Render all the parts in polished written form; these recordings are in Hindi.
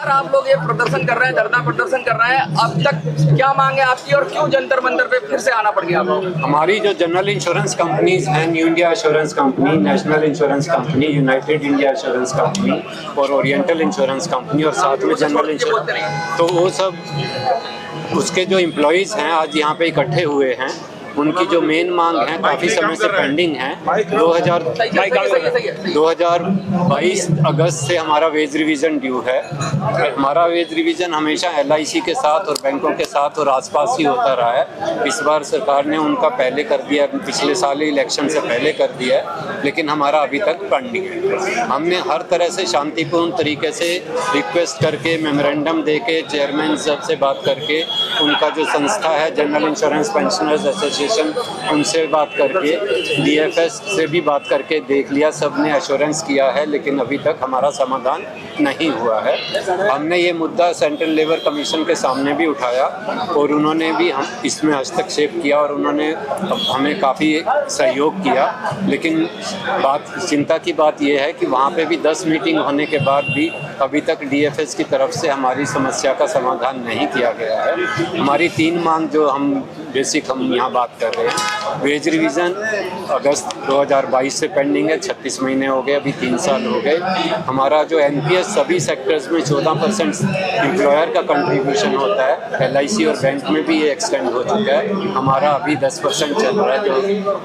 लगातार आप लोग ये प्रदर्शन कर रहे हैं, धरना प्रदर्शन कर रहे हैं, अब तक क्या मांग है आपकी और क्यों जंतर मंतर पे फिर से आना पड़ गया आपको? हमारी जो जनरल इंश्योरेंस कंपनीज हैं, new India insurance company, national insurance company, United India insurance company और ओरिएंटल इंश्योरेंस कंपनी और साथ में जनरल इंश्योरेंस, तो वो सब उसके जो एम्प्लॉयज़ हैं आज यहाँ पे इकट्ठे हुए हैं। उनकी जो मेन मांग है काफ़ी समय से पेंडिंग है। 2022 अगस्त से हमारा वेज रिवीजन ड्यू है। हमारा वेज रिवीजन हमेशा LIC के साथ और बैंकों के साथ और आसपास ही होता रहा है। इस बार सरकार ने उनका पहले कर दिया, पिछले साल इलेक्शन से पहले कर दिया है, लेकिन हमारा अभी तक पेंडिंग है। हमने हर तरह से शांतिपूर्ण तरीके से रिक्वेस्ट करके, मेमोरेंडम दे के, चेयरमैन साहब से बात करके, उनका जो संस्था है जनरल इंश्योरेंस पेंशनर्स एसोसिएशन, उनसे बात करके, DFS से भी बात करके देख लिया, सब ने एश्योरेंस किया है, लेकिन अभी तक हमारा समाधान नहीं हुआ है। हमने ये मुद्दा सेंट्रल लेबर कमीशन के सामने भी उठाया और उन्होंने भी हम इसमें हस्तक्षेप किया और उन्होंने हमें काफ़ी सहयोग किया, लेकिन चिंता की बात यह है कि वहाँ पे भी 10 मीटिंग होने के बाद भी अभी तक DFS की तरफ से हमारी समस्या का समाधान नहीं किया गया है। हमारी 3 मांग जो हम यहाँ बात कर रहे हैं, वेज रिवीजन अगस्त 2022 से पेंडिंग है, 36 महीने हो गए, अभी 3 साल हो गए। हमारा जो NPS सभी सेक्टर्स में 14% एम्प्लॉयर का कंट्रीब्यूशन होता है, LIC और बैंक में भी ये एक्सटेंड हो चुका है। हमारा अभी 10% चल रहा है, जो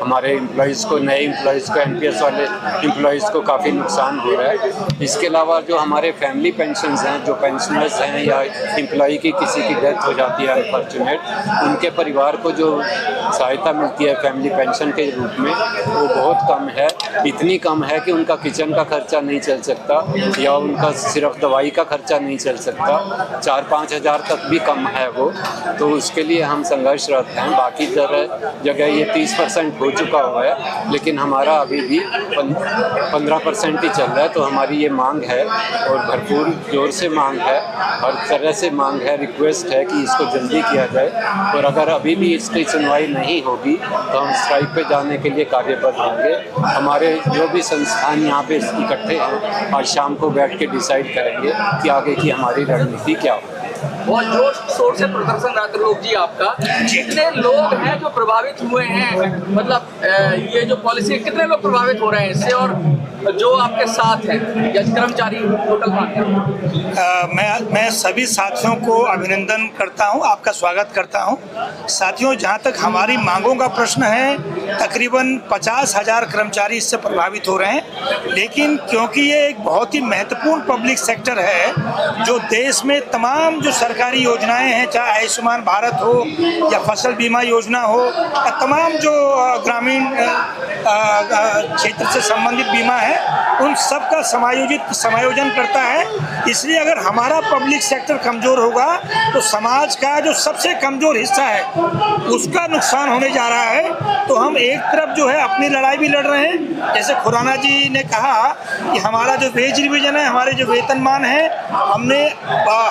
हमारे एम्प्लॉयज़ को, नए एम्प्लॉयज़ को, NPS वाले एम्प्लॉयज़ को काफ़ी नुकसान हो रहा है। इसके अलावा जो हमारे फैमिली पेंशन्स हैं, जो पेंशनर्स हैं या एम्प्लॉय की किसी की डेथ हो जाती है अनफॉर्चुनेट, उनके परिवार को जो सहायता मिलती है फैमिली पेंशन के रूप में, वो बहुत कम है। इतनी कम है कि उनका किचन का खर्चा नहीं चल सकता या उनका सिर्फ दवाई का खर्चा नहीं चल सकता, 4-5 हज़ार तक भी कम है वो। तो उसके लिए हम संघर्षरत हैं। बाकी जगह ये 30% हो चुका हुआ है, लेकिन हमारा अभी भी 15% ही चल रहा है। तो हमारी ये मांग है और भरपूर जोर से मांग है, हर तरह से मांग है, रिक्वेस्ट है कि इसको जल्दी किया जाए। और अगर अभी भी इसकी सुनवाई नहीं होगी तो हम स्ट्राइक पे जाने के लिए कार्यबद्ध होंगे। हमारे जो भी संस्थान यहाँ पे इकट्ठे हैं, आज शाम को बैठ के डिसाइड करेंगे कि आगे की हमारी रणनीति क्या हो। बहुत जोर शोर से प्रदर्शन रहा त्रिलोक जी आपका। कितने लोग हैं जो प्रभावित हुए हैं, मतलब ये जो पॉलिसी, कितने लोग प्रभावित हो रहे हैं इससे, और जो आपके साथ हैं या कर्मचारी टोटल मैं सभी साथियों को अभिनंदन करता हूं, आपका स्वागत करता हूं। साथियों, जहां तक हमारी मांगों का प्रश्न है, तकरीबन 50,000 कर्मचारी इससे प्रभावित हो रहे हैं, लेकिन क्योंकि ये एक बहुत ही महत्वपूर्ण पब्लिक सेक्टर है, जो देश में तमाम जो सरकारी योजनाएं हैं, चाहे आयुष्मान भारत हो या फसल बीमा योजना हो या तमाम जो ग्रामीण क्षेत्र से संबंधित बीमा है, उन सब का समायोजन करता है। इसलिए अगर हमारा पब्लिक सेक्टर कमज़ोर होगा तो समाज का जो सबसे कमज़ोर हिस्सा है उसका नुकसान होने जा रहा है। तो हम एक तरफ जो है अपनी लड़ाई भी लड़ रहे हैं, जैसे खुराना जी ने कहा कि हमारा जो वेज रिवीजन है, हमारे जो वेतनमान है, हमने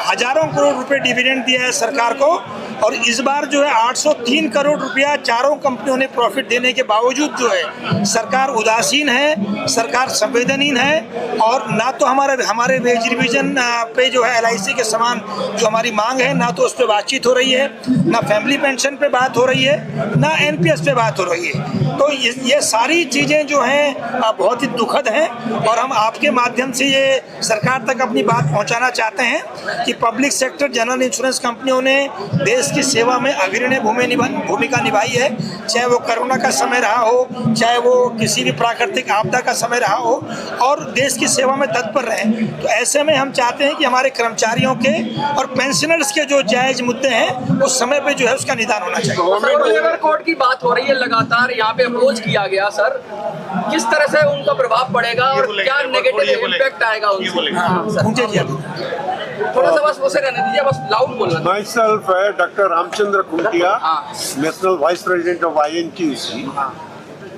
हज़ारों करोड़ रुपए डिविडेंड दिया है सरकार को, और इस बार जो है 803 करोड़ रुपया चारों कंपनियों ने प्रॉफिट देने के बावजूद जो है सरकार उदासीन है, सरकार संवेदनहीन है। और ना तो हमारे वेज रिवीजन पे जो है LIC के समान जो हमारी मांग है, ना तो उस पर बातचीत हो रही है, ना फैमिली पेंशन पे बात हो रही है, ना NPS पे बात हो रही है। तो ये सारी चीज़ें जो हैं बहुत ही दुखद हैं, और हम आपके माध्यम से ये सरकार तक अपनी बात पहुंचाना चाहते हैं कि पब्लिक सेक्टर जनरल इंश्योरेंस कंपनियों ने देश की सेवा में अग्रणी भूमिका निभाई है, चाहे वो कोरोना का समय रहा हो, चाहे वो किसी भी प्राकृतिक आपदा का समय रहा हो, और देश की सेवा में तत्पर रहे। तो ऐसे में हम चाहते हैं कि हमारे कर्मचारियों के और पेंशनर्स के जो जायज़ मुद्दे हैं उस समय पे जो है उसका निदान होना चाहिए। लेबर कोड की बात हो रही है लगातार, यहाँ पे अप्रोच किया गया सर, किस तरह से उनका प्रभाव पड़ेगा और क्या नेगेटिव इम्पैक्ट आएगा उनसे? थोड़ा सा बस उसे रहने दीजिए, बस लाउड बोलना। माई सेल्फ है doctor Ramchandra Khuntia, national vice president of INTUC।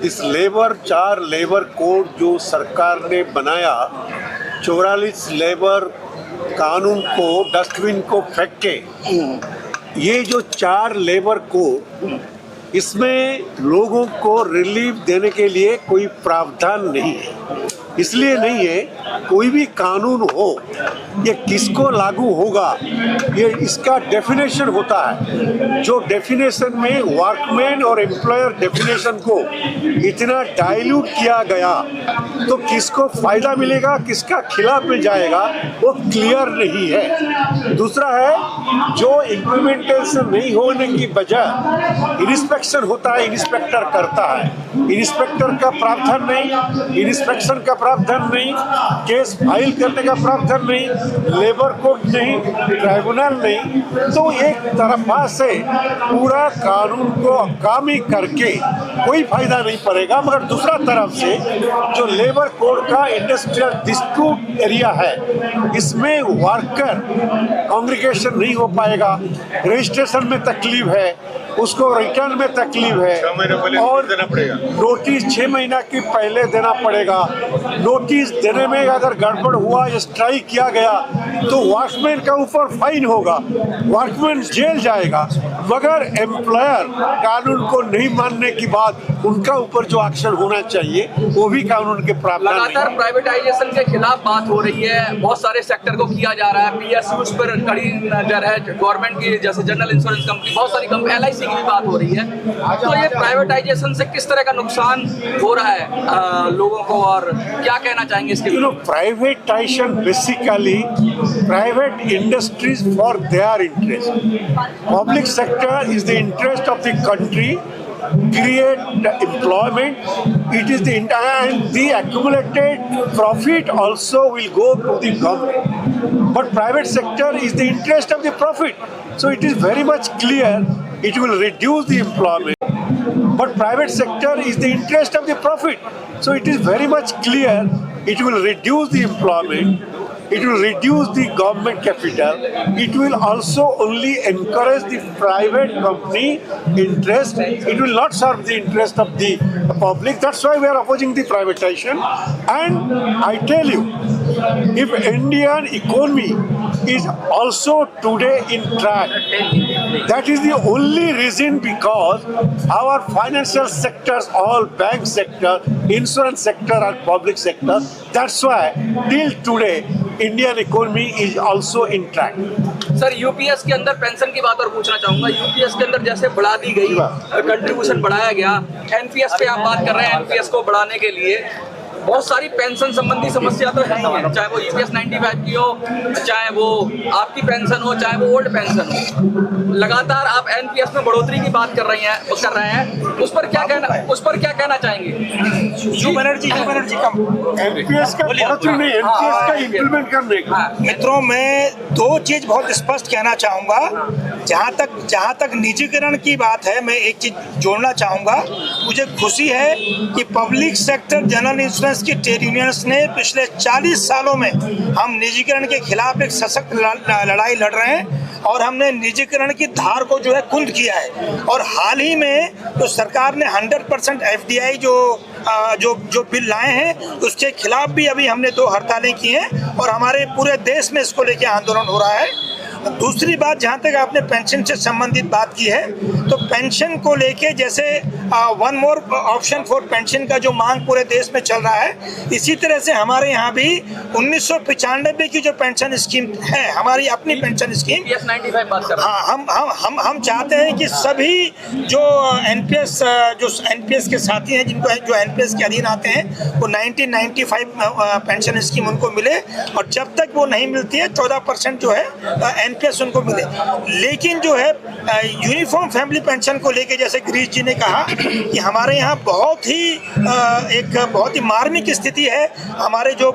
इस 4 लेबर कोड जो सरकार ने बनाया, 44 लेबर कानून को डस्टबिन को फेंक के, ये जो 4 लेबर कोड, इसमें लोगों को रिलीफ देने के लिए कोई प्रावधान नहीं है। इसलिए नहीं है। कोई भी कानून हो, ये किसको लागू होगा, ये इसका डेफिनेशन होता है। जो डेफिनेशन में वर्कमैन और एम्प्लॉयर डेफिनेशन को इतना डाइल्यूट किया गया, तो किसको फायदा मिलेगा, किसका खिलाफ में जाएगा, वो क्लियर नहीं है। दूसरा है, जो इम्प्लीमेंटेशन नहीं होने की वजह इंस्पेक्शन होता है, इंस्पेक्टर करता है, इंस्पेक्टर का प्रावधान नहीं, इंस्पेक्शन का प्रावधान नहीं, केस फाइल करने का प्रावधान नहीं, लेबर कोर्ट नहीं, ट्राइब्यूनल नहीं, तो एक तरफा से पूरा कानून को अकामी करके कोई फायदा नहीं पड़ेगा। मगर दूसरा तरफ से जो लेबर कोड का इंडस्ट्रियल डिस्प्यूट एरिया है, इसमें वर्कर कांग्रीगेशन नहीं हो पाएगा, रजिस्ट्रेशन में तकलीफ है, उसको रिटर्न में तकलीफ है, और नोटिस 6 महीना की पहले देना पड़ेगा। नोटिस देने में अगर गड़बड़ हुआ, स्ट्राइक किया गया, तो वॉचमैन का ऊपर फाइन होगा, वर्कमैन जेल जाएगा। मगर एम्प्लॉयर कानून को नहीं मानने की बात, उनका ऊपर जो एक्शन होना चाहिए वो भी कानून के प्रावधान नहीं। लगातार प्राइवेटाइजेशन के खिलाफ बात हो रही है, बहुत सारे सेक्टर को किया जा रहा है, पीएसयूज पर कड़ी नजर है, गवर्नमेंट की जैसे जनरल इंश्योरेंस कंपनी, बहुत सारी कंपनी, LIC की भी बात हो रही है। तो ये प्राइवेटाइजेशन से किस तरह का नुकसान हो रहा है लोगों को, और क्या कहना चाहेंगे इसके लिए? Privatisation basically private industries for their interest, public sector is the interest of the country, create employment. It is and the accumulated profit also will go to the government. But private sector is the interest of the profit. So it is very much clear it will reduce the employment. But private sector is the interest of the profit. So it is very much clear it will reduce the employment. It will reduce the government capital. It will also only encourage the private company interest. It will not serve the interest of the public. That's why we are opposing the privatization. And I tell you, if Indian economy is also today in track, that is the only reason, because our financial sectors, all bank sector, insurance sector and public sector, that's why till today Indian economy is also in track. Sir, UPS के अंदर पेंशन की बात और पूछना चाहूंगा। यूपीएस के अंदर जैसे बढ़ा दी गई, कंट्रीब्यूशन बढ़ाया गया, एनपीएस पे आप बात कर रहे हैं, एनपीएस को बढ़ाने के लिए बहुत सारी पेंशन संबंधी समस्या तो है ही है, चाहे वो यूपीएस 95 की हो, चाहे वो आपकी पेंशन हो, चाहे वो ओल्ड पेंशन हो। लगातार आप एनपीएस में बढ़ोतरी की बात कर रहे हैं, उस पर क्या कहना चाहेंगे? बनर्जी का एनपीएस का बढ़ोतरी नहीं, एनपीएस का इम्प्लीमेंट करने का। मित्रों, मैं दो चीज बहुत स्पष्ट कहना चाहूंगा। जहाँ तक निजीकरण की बात है, मैं एक चीज जोड़ना चाहूंगा। मुझे खुशी है कि पब्लिक सेक्टर जनरल इंश्योरेंस की ट्रेड यूनियंस ने पिछले 40 सालों में हम निजीकरण के खिलाफ एक सशक्त लड़ाई लड़ रहे हैं, और हमने निजीकरण की धार को जो है कुंद किया है। और हाल ही में जो सरकार ने 100% FDI जो बिल लाए हैं, उसके खिलाफ भी अभी हमने 2 हड़तालें की हैं, और हमारे पूरे देश में इसको लेकर आंदोलन हो रहा है। दूसरी बात, जहाँ तक आपने पेंशन से संबंधित बात की है, तो पेंशन को लेके जैसे one more option for pension का जो मांग पूरे देश में चल रहा है, इसी तरह से हमारे यहाँ भी 1995 की जो पेंशन स्कीम है, हमारी अपनी पेंशन स्कीम, 95 बात कर रहे हैं। हाँ, हम चाहते हैं कि सभी जो एनपीएस के साथी हैं, जो एनपीएस के अधीन आते हैं, वो 1995 पेंशन स्कीम उनको मिले, और जब तक वो नहीं मिलती है 14% जो है एनपीएस उनको मिले। लेकिन जो है यूनिफॉर्म फैमिली पेंशन को लेके, जैसे गिरीश जी ने कहा कि हमारे यहाँ बहुत ही मार्मिक स्थिति है। हमारे जो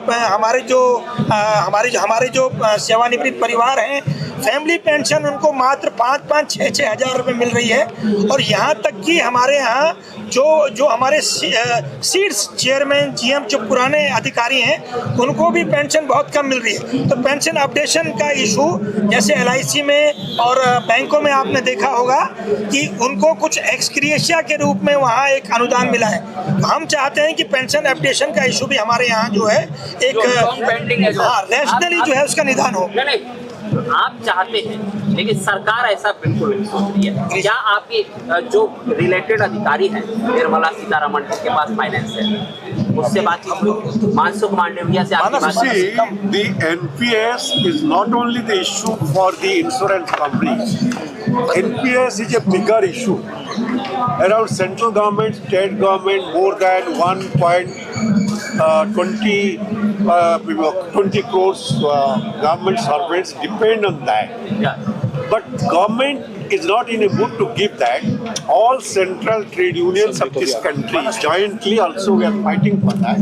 सेवानिवृत्त परिवार हैं, फैमिली पेंशन उनको मात्र 5-5, 6-6 हज़ार रुपये मिल रही है। और यहाँ तक कि हमारे यहाँ जो हमारे सीड्स चेयरमैन, GM जो पुराने अधिकारी हैं, उनको भी पेंशन बहुत कम मिल रही है। तो पेंशन अपडेशन का इशू, जैसे LIC में और बैंकों में आपने देखा होगा कि उनको कुछ एक्सक्रिएशिया के रूप में वहाँ एक अनुदान मिला है। तो हम चाहते हैं कि पेंशन अपडेशन का इशू भी हमारे यहाँ जो है एक रैशनली जो है उसका निदान हो। आप चाहते हैं, लेकिन सरकार ऐसा बिल्कुल नहीं सोच रही है। क्या आपके जो रिलेटेड अधिकारी हैं, निर्मला सीतारमण के पास फाइनेंस है, उससे बातचीत हुई, मानसुख मांडविया से आपकी बातचीत See, हुई? the NPS is not only the issue for the insurance companies. NPS is a bigger issue. Around central government, state government, more than 20 crores government servants depend on that. Yeah. But government is not in a mood to give that. All central trade unions of this country jointly also we are fighting for that.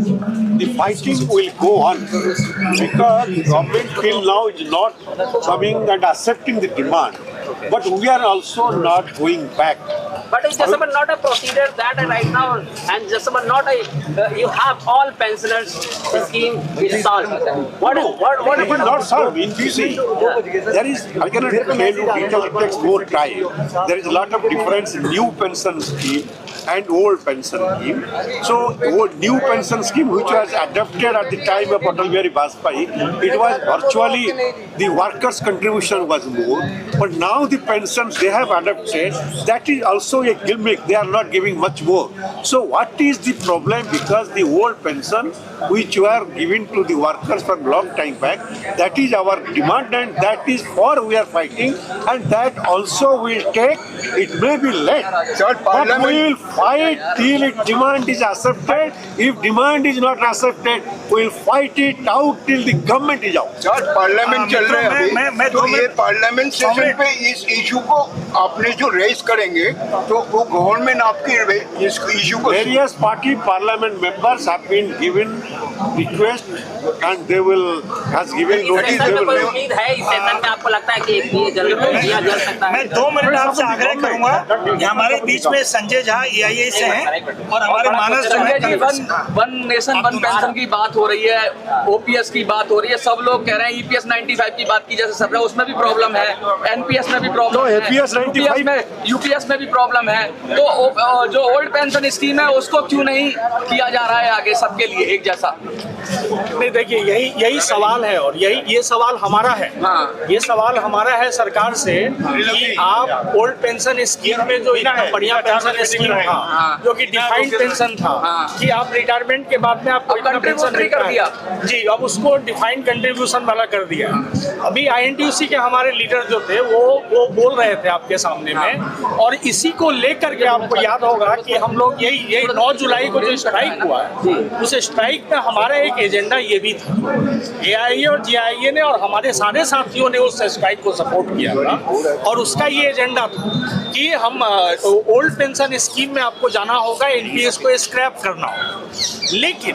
The fighting will go on because the government till now is not coming and accepting the demand. But we are also not going back. But it's just about not a procedure that right now, and just about not a you have all pensioners scheme is solved. What It will not solve. In BC, there is, I cannot tell you detail, it takes more time. There is a lot of difference in new pension scheme and old pension scheme. So, new pension scheme which was adopted at the time of Atal Bihari Vajpayee, it was virtually the workers' contribution was more. But now the pensions they have adopted, that is also a gimmick. They are not giving much more. So, what is the problem? Because the old pension which were given to the workers from long time back, that is our demand and that is for we are fighting, and that also will take, it may be late, but we will fight till it demand is accepted. If demand is not accepted, we will fight it out till the government is out. Sir parliament चल रहे हैं मैं अभी, तो ये पार्लियामेंट सेशन पे इस इशू को आपने जो रेज करेंगे तो वो गवर्नमेंट आपकी इस इशू को Various party parliament members have been given request and they will has given notice. Session They में कोई will उम्मीद है इस सेशन में? आपको लगता है कि ये दिया जा सकता है? मैं 2 मिनट आपसे आग्रह करूंगा कि हमारे बीच में संजय झा EIA से हैं और हमारे मानस जो संजय जी, है वन नेशन वन पेंशन की बात हो रही है, ओपीएस की बात हो रही है, सब लोग कह रहे हैं ईपीएस 95 की बात की जैसे सब रहे, उसमें भी प्रॉब्लम है, एनपीएस में भी प्रॉब्लम है, APS 95 में यूपीएस में भी प्रॉब्लम है, तो जो ओल्ड पेंशन स्कीम है उसको क्यों नहीं किया जा रहा है आगे सबके लिए एक जैसा? नहीं, देखिए यही सवाल है और ये सवाल हमारा है। हाँ। ये सवाल हमारा है सरकार से कि आप ओल्ड पेंशन स्कीम में जो इतना बढ़िया पेंशन स्कीम था, जो कि डिफाइंड पेंशन था, कि आप रिटायरमेंट के बाद में आपको इतना पेंशन कर दिया जी, अब उसको डिफाइंड कंट्रीब्यूशन वाला कर दिया। अभी INTUC के हमारे लीडर जो थे वो बोल रहे थे आपके सामने में, और इसी को लेकर के आपको याद होगा कि हम लोग यही 9 जुलाई को जो स्ट्राइक हुआ है, उस स्ट्राइक में हमारा एक एजेंडा ये भी था। AIA और GIA ने और हमारे सारे साथियों ने उस स्ट्राइक को सपोर्ट किया था, और उसका ये एजेंडा था कि हम ओल्ड पेंशन स्कीम में आपको जाना होगा, NPS को स्क्रैप करना होगा। लेकिन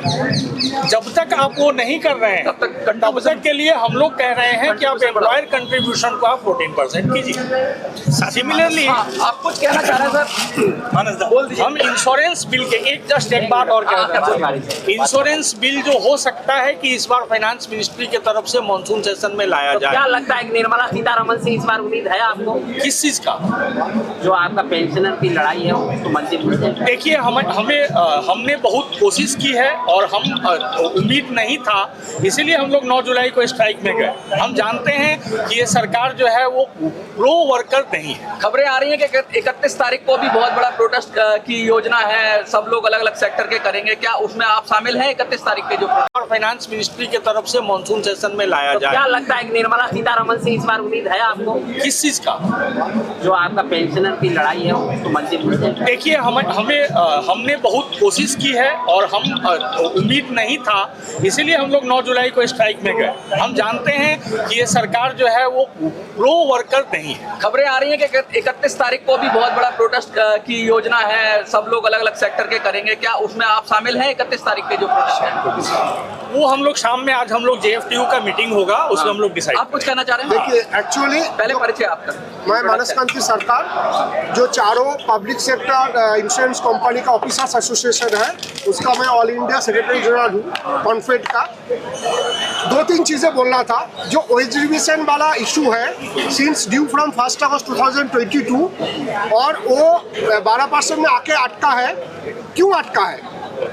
जब तक आप वो नहीं कर रहे हैं, तब तक के लिए हम लोग कह रहे हैं कि आप एम्प्लॉयर कंट्रीब्यूशन को आप 14% कीजिए। सिमिलरली आप कुछ कहना चाह रहे हैं सर? बोल दीजिए। हम इंश्योरेंस बिल के एक बात और कह रहे हैं, इंश्योरेंस बिल जो हो सकता है कि इस बार फाइनेंस मिनिस्ट्री की तरफ से मानसून सेशन में लाया जाए। क्या लगता है कि निर्मला सीतारमण से इस बार उम्मीद है आपको? किस चीज का? जो आपका पेंशनर की लड़ाई है उसको मंजूर मिल जाए? देखिए, हमने बहुत कोशिश की है और हम उम्मीद नहीं था, इसीलिए हम लोग 9 जुलाई को स्ट्राइक में गए। हम जानते हैं कि ये सरकार जो है वो प्रो वर्कर नहीं है। खबरें आ रही हैं कि 31 तारीख को भी बहुत बड़ा प्रोटेस्ट की योजना है, सब लोग अलग अलग सेक्टर के करेंगे, क्या उसमें आप शामिल हैं 31 तारीख के जो फाइनेंस मिनिस्ट्री की तरफ से मानसून सेशन में लाया जाए? क्या लगता है कि निर्मला सीतारमण से इस बार उम्मीद है आपको? किस चीज का? जो आपका पेंशनर की लड़ाई है उसको मंजूर मिल जाए? देखिए, हमने बहुत कोशिश की है और हम उम्मीद नहीं था, इसीलिए हम लोग 9 जुलाई को स्ट्राइक में गए। हम जानते हैं कि ये सरकार जो है वो प्रो वर्कर नहीं है। खबरें आ रही हैं कि 31 तारीख को भी बहुत बड़ा प्रोटेस्ट की योजना है, सब लोग अलग अलग सेक्टर के करेंगे, क्या उसमें आप शामिल हैं 31 तारीख के जो प्रोटेस्ट है? वो हम लोग शाम में, आज हम लोग JFTU का मीटिंग होगा, उसमें हम लोग डिसाइड। आप कुछ कहना चाह रहे हैं? देखिए, एक्चुअली पहले परिचय आपका। मैं मानस कांति सरकार, जो चारों पब्लिक सेक्टर इंश्योरेंस कंपनी का ऑफिसर्स एसोसिएशन है, उसका मैं ऑल इंडिया सेक्रेटरी जनरल हूँ कॉन्फेड का। 2-3 चीज़ें बोलना था। जो एज रिविजन वाला इशू है, सिंस ड्यू फ्रॉम 1 अगस्त 2022, और वो 12% में आके अटका है। क्यों अटका है?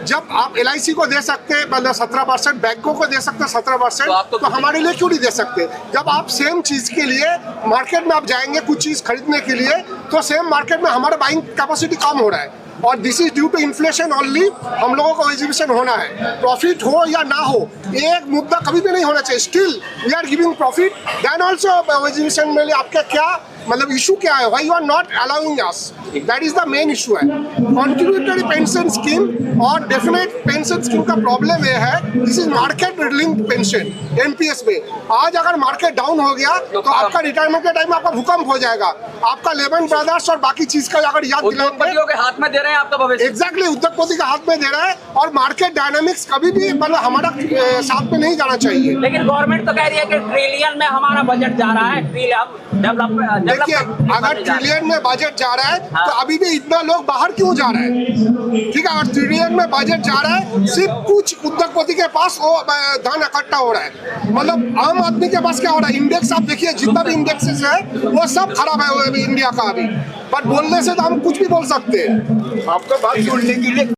जब आप LIC को दे सकते हैं, मतलब 17%, बैंकों को दे सकते हैं 17%, तो हमारे लिए क्यों नहीं दे सकते? जब आप सेम चीज़ के लिए मार्केट में आप जाएंगे कुछ चीज़ खरीदने के लिए, तो सेम मार्केट में हमारा बाइंग कैपेसिटी कम हो रहा है। और this is due to inflation only. हम लोगों को एग्जीबिशन होना है, प्रॉफिट हो या ना हो, एक मुद्दा कभी भी नहीं होना चाहिए। Still we are giving profit, then also exhibition में आपका क्या मतलब इशू क्या है? Why you are not allowing us? That is the main issue है। कॉन्ट्रीब्यूटरी पेंशन स्कीम और डेफिनेट पेंशन स्कीम का प्रॉब्लम ये है, this is market linked pension MPS में। आज अगर मार्केट डाउन हो गया तो आपका रिटायरमेंट के टाइम आपका भूकंप हो जाएगा। आपका लेमन ब्रदर्स और बाकी चीज का अगर याद उद्योगपतियों के हाथ में दे रहे हैं आपका भविष्य। एग्जैक्टली उद्योगपति के हाथ में दे रहा है और मार्केट डायनामिक्स कभी भी मतलब हमारा साथ में नहीं जाना चाहिए। लेकिन गवर्नमेंट तो कह रही है कि ट्रिलियन में हमारा बजट जा रहा है, देखिए अगर ट्रिलियन में बजट जा रहा है तो अभी भी इतना लोग बाहर क्यों जा रहे हैं? ठीक है, और ट्रिलियन में बजट जा रहा है, सिर्फ कुछ उद्योगपति के पास वो धन इकट्ठा हो रहा है। मतलब आम आदमी के पास क्या हो रहा है? इंडेक्स आप देखिए, जितना भी इंडेक्सेस है वो सब खराब है इंडिया का अभी। पर बोलने से तो हम कुछ भी बोल सकते हैं। आपका बात सुनने के लिए